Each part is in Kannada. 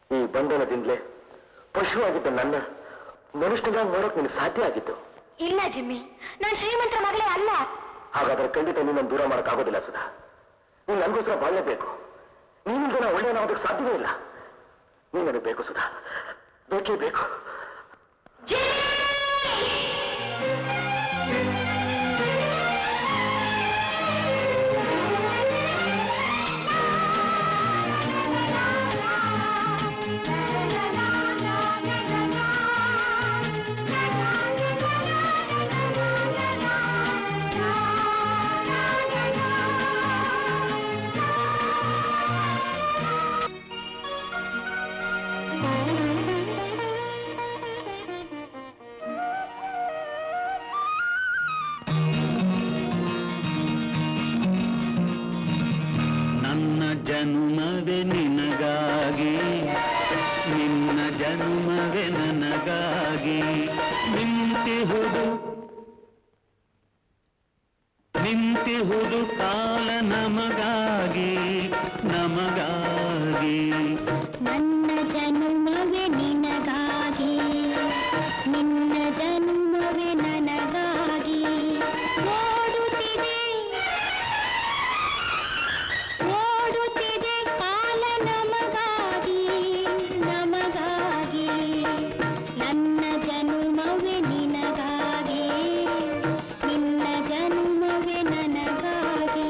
ಈ ಬಂಧನದಿಂದಲೇ ಪಶುವಾಗಿದ್ದ ನನ್ನ ಮನುಷ್ಯನಾಗಿ ನೋಡಕ್ ನಿನಗೆ ಸಾಧ್ಯ ಆಗಿತ್ತು. ಇಲ್ಲ ಜಿಮ್ಮಿ, ನಾನು ಶ್ರೀಮಂತರ ಮಗಳೇ ಅಲ್ಲ. ಹಾಗಾದ್ರೆ ಖಂಡಿತ ನೀನನ್ನು ದೂರ ಮಾಡೋಕ್ಕಾಗೋದಿಲ್ಲ ಸುಧಾ. ನೀನು ನನಗೋಸ್ಕರ ಬಾಳಲೇಬೇಕು. ನೀನಿಂದ ನಾ ಒಳ್ಳೆಯನಾಗೋದಕ್ಕೆ ಸಾಧ್ಯವೇ ಇಲ್ಲ. ನೀನು ನನಗೆ ಬೇಕು ಸುಧಾ, ಬೇಕೇ ಬೇಕು. ಜನ್ಮವೇ ನಿನಗಾಗಿ, ನಿನ್ನ ಜನ್ಮವೇ ನನಗಾಗಿ ನಿಂತಿಹುದು ಕಾಲ ನಮಗಾಗಿ ನಮಗಾಗಿ. ನನ್ನ ಜನ್ಮವೇ ನಿನಗಾಗಿ, ನಿನ್ನ ಜನ್ಮವೇ ನನಗಾಗಿ. ಓಡುತ್ತಿದೆ ಕಾಲ ನಮಗಾಗಿ ನಮಗಾಗಿ. ನನ್ನ ಜನ್ಮವೇ ನಿನಗಾಗಿ, ನಿನ್ನ ಜನ್ಮವೇ ನನಗಾಗಿ.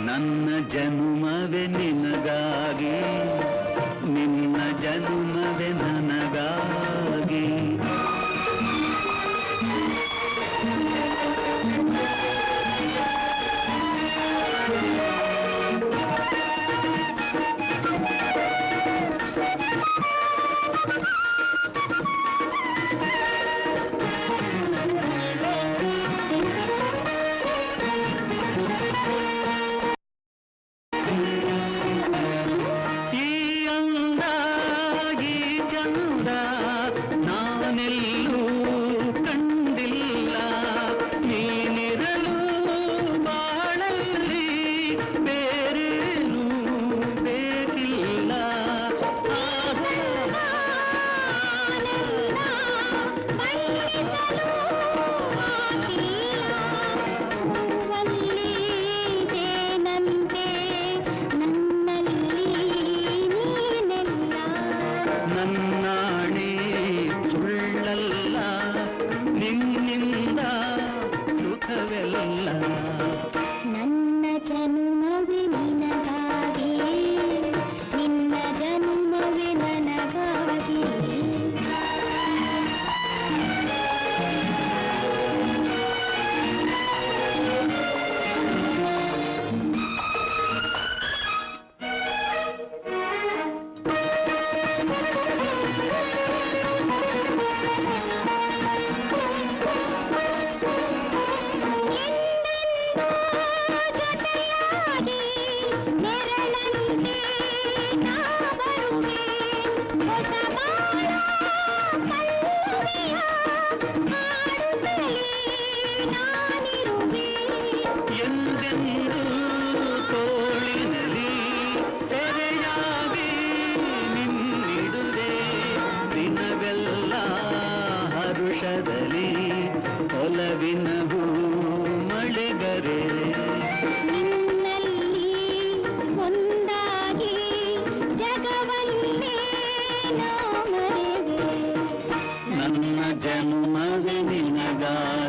ನನ್ನ ಜನ್ಮವೇ ನಿನಗಾಗಿ, ನಿನ್ನ ಜನ್ಮವೇ ನನಗಾಗಿ. ನಿನಗಾಗಿ